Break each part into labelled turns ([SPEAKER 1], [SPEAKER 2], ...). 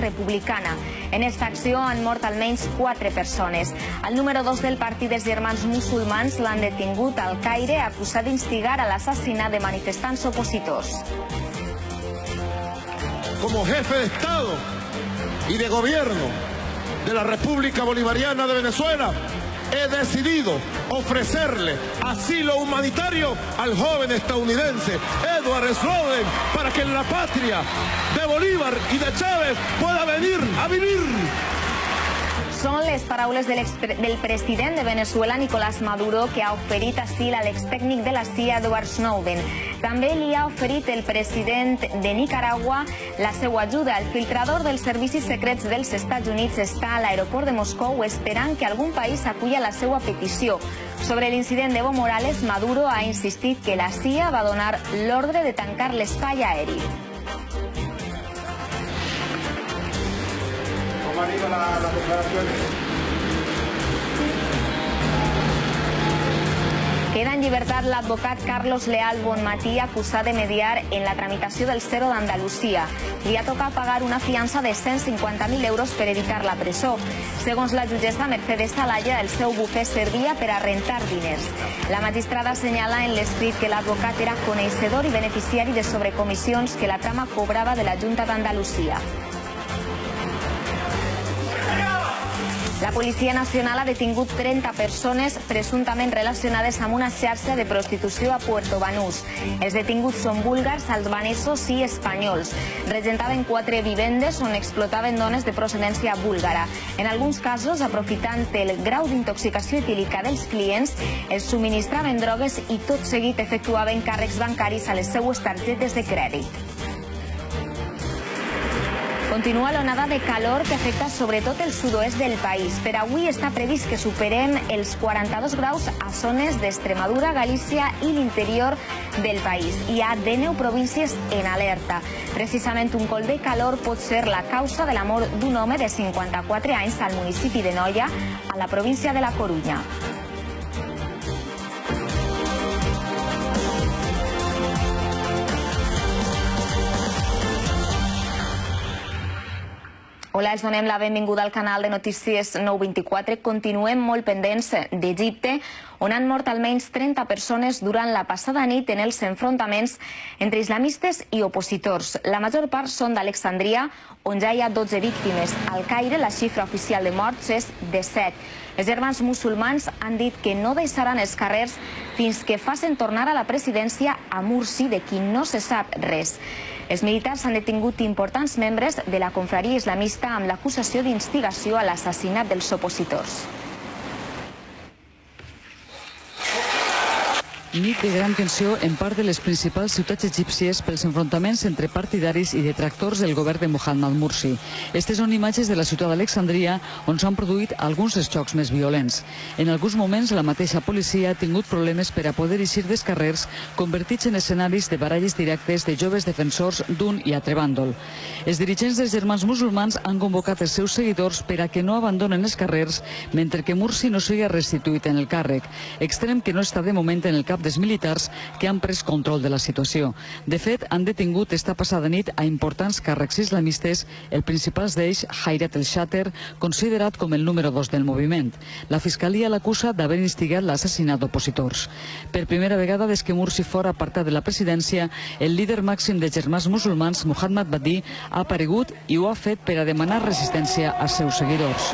[SPEAKER 1] republicana. En esta acció han mort almenys 4 persones. El número 2 del partit dels germans musulmans l'han detingut al Caire acusat d'instigar a l'assassinat de manifestants opositors.
[SPEAKER 2] Como jefe de Estado y de gobierno de la República Bolivariana de Venezuela, he decidido ofrecerle asilo humanitario al joven estadounidense Edward Snowden para que en la patria de Bolívar y de Chávez pueda venir a vivir.
[SPEAKER 1] Són les paraules del president de Venezuela, Nicolás Maduro, que ha oferit asil a l'extècnic de la CIA, Edward Snowden. També li ha oferit el president de Nicaragua la seva ajuda. El filtrador dels servicis secrets dels Estats Units està a l'aeroport de Moscou esperant que algun país aculla la seva petició. Sobre l'incident d'Evo Morales, Maduro ha insistit que la CIA va donar l'ordre de tancar l'espai aeri.
[SPEAKER 3] Las declaraciones.
[SPEAKER 1] Queda en llibertat l'advocat Carlos Leal Bonmatí, acusat de mediar en la tramitació del Cero d'Andalusia. Li ha tocat pagar una fiança de 150.000 euros per evitar la presó. Segons la jutgessa Mercedes Alaya, el seu bufet servia per a rentar diners. La magistrada assenyala en l'escrit que l'advocat era coneixedor i beneficiari de sobrecomissions que la trama cobrava de la Junta d'Andalusia. La Policia Nacional ha detingut 30 persones presumptament relacionades amb una xarxa de prostitució a Puerto Banús. Els detinguts són búlgars, albanesos i espanyols. Regentaven 4 vivendes on explotaven dones de procedència búlgara. En alguns casos, aprofitant el grau d'intoxicació etílica dels clients, els subministraven drogues i tot seguit efectuaven càrrecs bancaris a les seues targetes de crèdit. Continua l'onada de calor que afecta sobretot el sud-oest del país. Per avui està previst que superem els 42 graus a zones d'Extremadura, Galícia i l'interior del país. Hi ha 19 províncies en alerta. Precisament un col de calor pot ser la causa de la mort d'un home de 54 anys al municipi de Noia, a la província de La Corunya. Hola, els donem la benvinguda al canal de Notícies 924. Continuem molt pendents d'Egipte, on han mort almenys 30 persones durant la passada nit en els enfrontaments entre islamistes i opositors. La major part són d'Alexandria, on ja hi ha 12 víctimes. Al Caire, la xifra oficial de morts és de 7. Els germans musulmans han dit que no deixaran els carrers fins que facin tornar a la presidència a Mursi, de qui no se sap res. Els militars han detingut importants membres de la confraria islamista amb l'acusació d'instigació a l'assassinat dels opositors.
[SPEAKER 4] Nit de gran tensió en part de les principals ciutats egípcies pels enfrontaments entre partidaris i detractors del govern de Mohamed Mursi. Aquestes són imatges de la ciutat d'Alexandria, on s'han produït alguns dels xocs més violents. En alguns moments, la mateixa policia ha tingut problemes per a poder eixir dels carrers, convertits en escenaris de baralles directes de joves defensors d'un i altre bàndol. Els dirigents dels germans musulmans han convocat els seus seguidors per a que no abandonen els carrers mentre que Mursi no sigui restituït en el càrrec, extrem que no està de moment en el cap dels militars que han pres control de la situació. De fet, han detingut esta passada nit a importants càrrecs islamistes, el principal d'ells, Hayat el-Shater, considerat com el número 2 del moviment. La fiscalia l'acusa d'haver instigat l'assassinat d'opositors. Per primera vegada des que Mursi fora apartat de la presidència, el líder màxim de germans musulmans, Mohamed Badi, ha aparegut i ho ha fet per a demanar resistència als seus seguidors.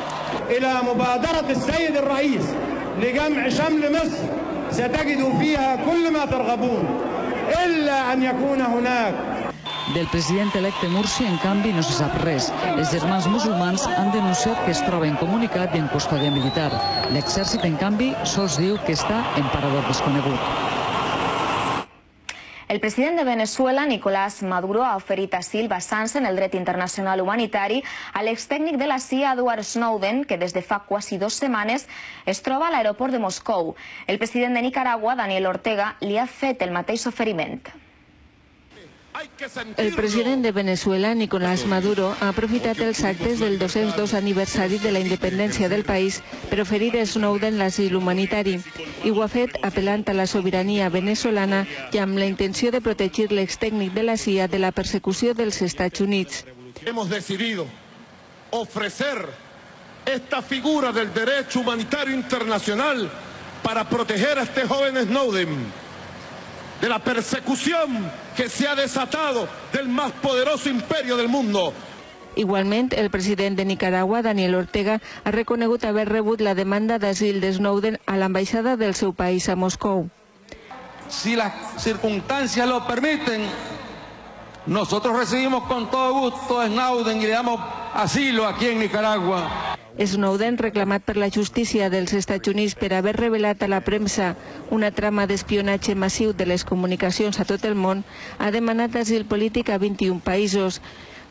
[SPEAKER 3] ستجدوا فيها كل ما ترغبون إلا أن يكون هناك.
[SPEAKER 4] Del president electe Mursi, en canvi, no se sap res. Els germans musulmans han denunciat que es troba incomunicat i en custòdia militar. L'exèrcit, en canvi, sols diu que està en parador desconegut.
[SPEAKER 1] El president de Venezuela, Nicolás Maduro, ha oferit asil basant-se en el dret internacional humanitari a l'extècnic de la CIA, Edward Snowden, que des de fa quasi 2 setmanes es troba a l'aeroport de Moscou. El president de Nicaragua, Daniel Ortega, li ha fet el mateix oferiment.
[SPEAKER 5] El president de Venezuela, Nicolás Maduro, ha aprofitat els actes del 202 aniversari de la independència del país per oferir a Snowden l'asil humanitari. I ho ha fet apel·lant a la sobirania venezolana i amb la intenció de protegir l'extècnic de la CIA de la persecució dels Estats Units.
[SPEAKER 2] Hemos decidido ofrecer esta figura del derecho humanitario internacional para proteger a este joven Snowden de la persecución que se ha desatado del más poderoso imperio del mundo.
[SPEAKER 5] Igualment, el president de Nicaragua, Daniel Ortega, ha reconegut haver rebut la demanda d'asil de Snowden a l'ambaixada del seu país a Moscou.
[SPEAKER 6] Si las circunstancias lo permiten, nosotros recibimos con todo gusto a Snowden y le damos asilo aquí en Nicaragua.
[SPEAKER 5] Snowden, reclamat per la justícia dels Estats Units per haver revelat a la premsa una trama d'espionatge massiu de les comunicacions a tot el món, ha demanat asil polític a 21 països.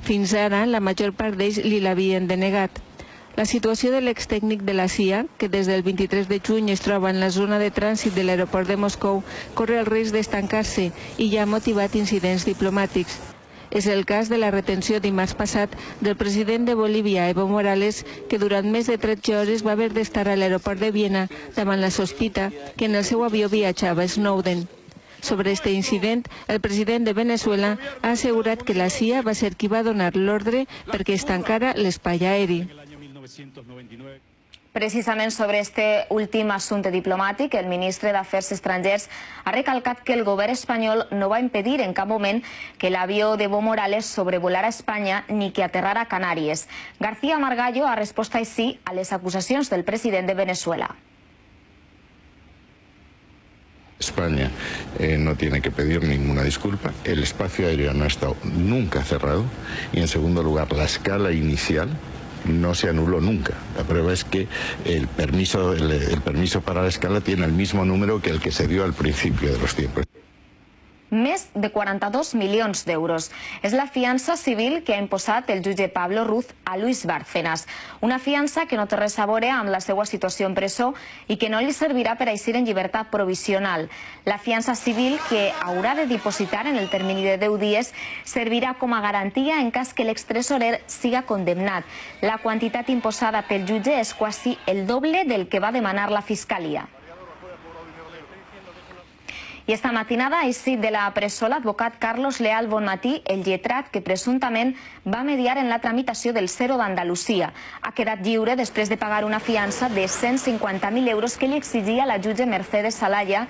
[SPEAKER 5] Fins ara, la major part d'ells li l'havien denegat. La situació de l'extècnic de la CIA, que des del 23 de juny es troba en la zona de trànsit de l'aeroport de Moscou, corre el risc d'estancar-se i ja ha motivat incidents diplomàtics. És el cas de la retenció dimarts passat del president de Bolívia, Evo Morales, que durant més de 13 hores va haver d'estar a l'aeroport de Viena davant la sospita que en el seu avió viatjava Snowden. Sobre este incident, el president de Venezuela ha assegurat que la CIA va ser qui va donar l'ordre perquè es tancara l'espai aeri.
[SPEAKER 1] Precisament sobre este últim assumpte diplomàtic, el ministre d'Afers Estrangers ha recalcat que el govern espanyol no va impedir en cap moment que l'avió d'Evo Morales sobrevolara Espanya ni que aterrara a Canàries. García Margallo ha respost així a les acusacions del president de Venezuela.
[SPEAKER 7] España no tiene que pedir ninguna disculpa. El espacio aéreo no ha estado nunca cerrado. Y en segundo lugar, la escala inicial no se anuló nunca. La prueba es que el permiso para la escala tiene el mismo número que el que se dio al principio de los tiempos.
[SPEAKER 1] Més de 42 milions d'euros. És la fiança civil que ha imposat el jutge Pablo Ruz a Luis Bárcenas. Una fiança que no té res a veure amb la seva situació en presó i que no li servirà per a eixir en llibertat provisional. La fiança civil, que haurà de dipositar en el termini de 10 dies, servirà com a garantia en cas que l'extresorer siga condemnat. La quantitat imposada pel jutge és quasi el doble del que va demanar la Fiscalia. I esta matinada ha eixit de la presó l'advocat Carlos Leal Bonmatí, el lletrat que presumptament va mediar en la tramitació del Cero d'Andalusia. Ha quedat lliure després de pagar una fiança de 150.000 euros que li exigia la jutge Mercedes Salaya